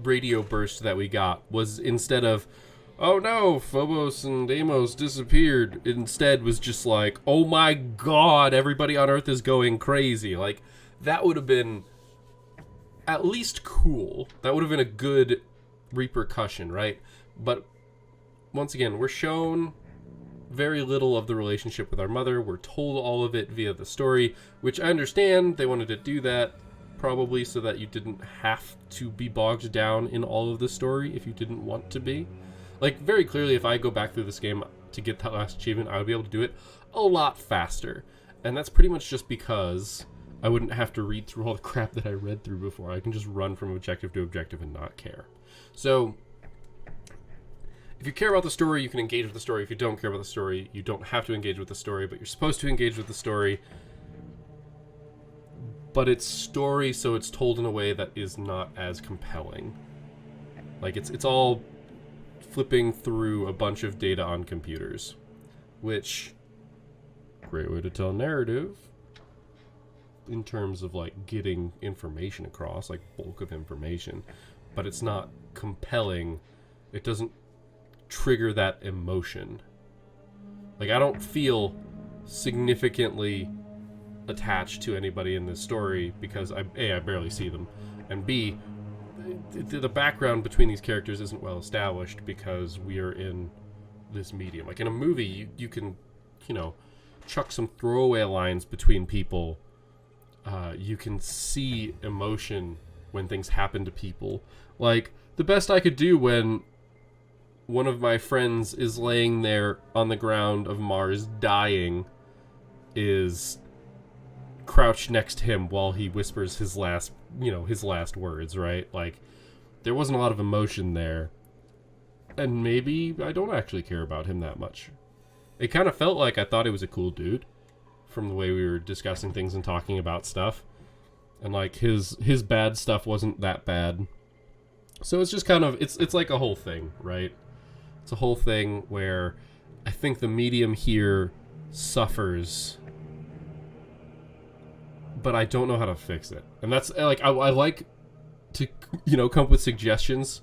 [SPEAKER 1] radio burst that we got was, instead of, oh no, Phobos and Deimos disappeared, instead was just like, oh my god, everybody on Earth is going crazy. Like, that would have been at least cool. That would have been a good repercussion, right? But once again, we're shown very little of the relationship with our mother. We're told all of it via the story, which I understand they wanted to do that probably so that you didn't have to be bogged down in all of the story if you didn't want to be. Like, very clearly, if I go back through this game to get that last achievement, I would be able to do it a lot faster. And that's pretty much just because I wouldn't have to read through all the crap that I read through before. I can just run from objective to objective and not care. So, if you care about the story, you can engage with the story. If you don't care about the story, you don't have to engage with the story, but you're supposed to engage with the story. But it's story, so it's told in a way that is not as compelling. Like, it's all flipping through a bunch of data on computers, which, great way to tell narrative in terms of, like, getting information across, like bulk of information, but it's not compelling. It doesn't trigger that emotion. Like, I don't feel significantly attached to anybody in this story because I barely see them, and B, the background between these characters isn't well established because we are in this medium. Like, in a movie, you can, chuck some throwaway lines between people. You can see emotion when things happen to people. Like, the best I could do when one of my friends is laying there on the ground of Mars dying is crouch next to him while he whispers his last words, right? Like, there wasn't a lot of emotion there. And maybe I don't actually care about him that much. It kind of felt like I thought he was a cool dude from the way we were discussing things and talking about stuff. And, like, his bad stuff wasn't that bad. So it's just kind of, it's like a whole thing, right? It's a whole thing where I think the medium here suffers, but I don't know how to fix it. And that's, like, I like to, come up with suggestions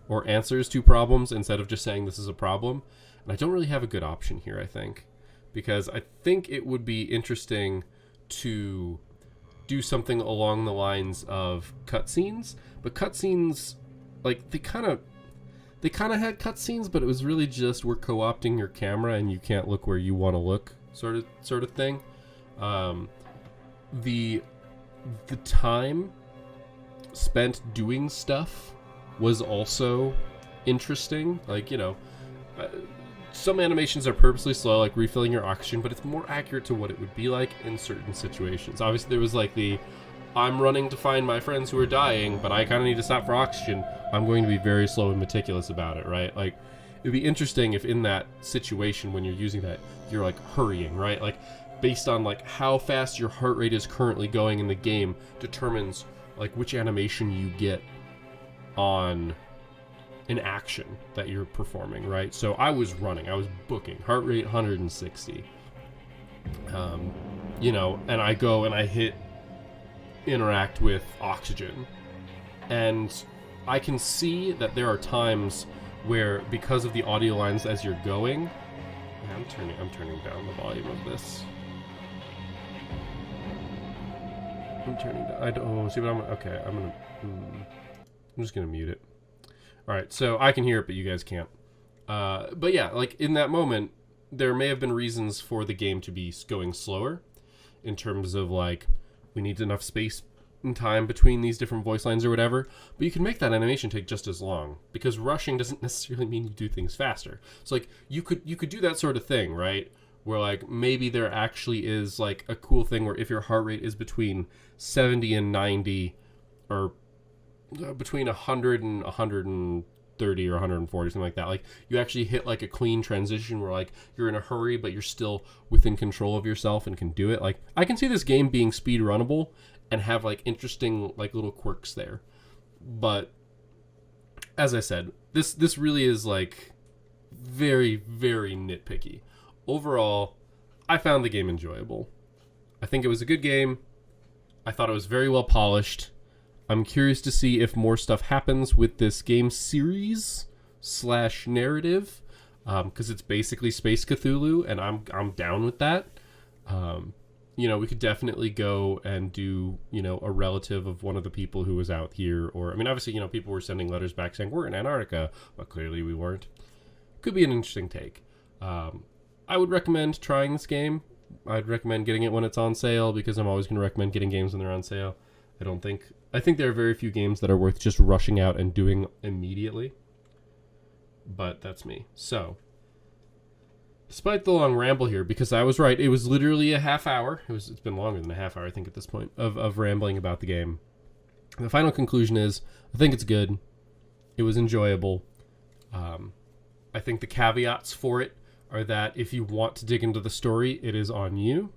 [SPEAKER 1] or answers to problems instead of just saying this is a problem. And I don't really have a good option here, I think. Because I think it would be interesting to do something along the lines of cutscenes. But cutscenes, like, they kind of had cutscenes, but it was really just we're co-opting your camera and you can't look where you want to look, sort of thing. The time spent doing stuff was also interesting. Like, some animations are purposely slow, like refilling your oxygen, but it's more accurate to what it would be like in certain situations. Obviously, there was like I'm running to find my friends who are dying, but I kind of need to stop for oxygen. I'm going to be very slow and meticulous about it, right? Like, it'd be interesting if in that situation when you're using that, you're like hurrying, right? Like, based on like how fast your heart rate is currently going in the game determines like which animation you get on an action that you're performing, right? So I was running, I was booking, heart rate 160. And I go and I hit interact with oxygen. And I can see that there are times where, because of the audio lines as you're going, I'm turning down the volume of this. I'm turning down. I'm just gonna mute it. All right, so I can hear it, but you guys can't. But yeah, like in that moment, there may have been reasons for the game to be going slower, in terms of like we need enough space and time between these different voice lines or whatever. But you can make that animation take just as long, because rushing doesn't necessarily mean you do things faster. So like you could do that sort of thing, right? Where like maybe there actually is like a cool thing where if your heart rate is between 70 and 90, or between 100 and 130 or 140, something like that, like you actually hit like a clean transition where like you're in a hurry but you're still within control of yourself and can do it. Like I can see this game being speed runnable and have like interesting like little quirks there. But as I said, this really is like very, very nitpicky. Overall, I found the game enjoyable. I think it was a good game. I thought it was very well polished. I'm curious to see if more stuff happens with this game series / narrative, because it's basically Space Cthulhu, and I'm down with that. We could definitely go and do, a relative of one of the people who was out here, or, I mean, obviously, people were sending letters back saying, we're in Antarctica, but clearly we weren't. Could be an interesting take. I would recommend trying this game. I'd recommend getting it when it's on sale, because I'm always going to recommend getting games when they're on sale. I think there are very few games that are worth just rushing out and doing immediately. But that's me. So, despite the long ramble here, because I was right, it was literally a half hour. It's been longer than a half hour, I think, at this point, of rambling about the game. The final conclusion is, I think it's good. It was enjoyable. I think the caveats for it are that if you want to dig into the story, it is on you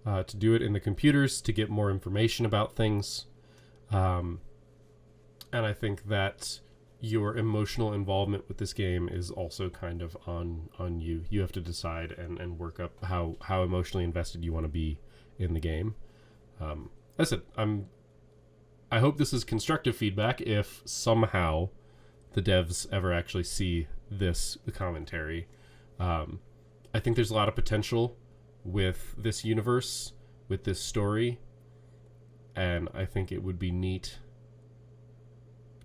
[SPEAKER 1] to do it in the computers, to get more information about things. And I think that your emotional involvement with this game is also kind of on you. You have to decide and work up how emotionally invested you want to be in the game. As I said, I hope this is constructive feedback if somehow the devs ever actually see this commentary. I think there's a lot of potential with this universe, with this story, and I think it would be neat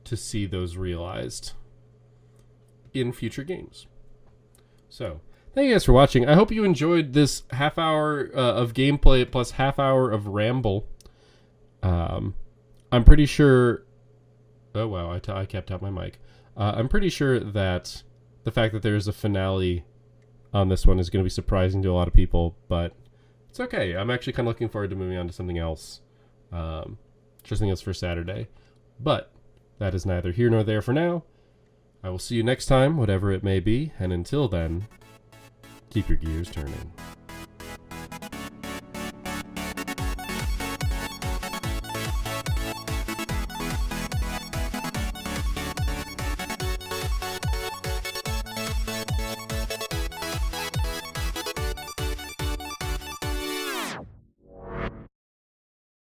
[SPEAKER 1] to see those realized in future games. So, thank you guys for watching. I hope you enjoyed this half hour of gameplay plus half hour of ramble. I'm pretty sure... Oh, wow, I kept out my mic. I'm pretty sure that the fact that there's a finale on this one is going to be surprising to a lot of people, but it's okay. I'm actually kind of looking forward to moving on to something else. Something else for Saturday. But that is neither here nor there for now. I will see you next time, whatever it may be, and until then, keep your gears turning.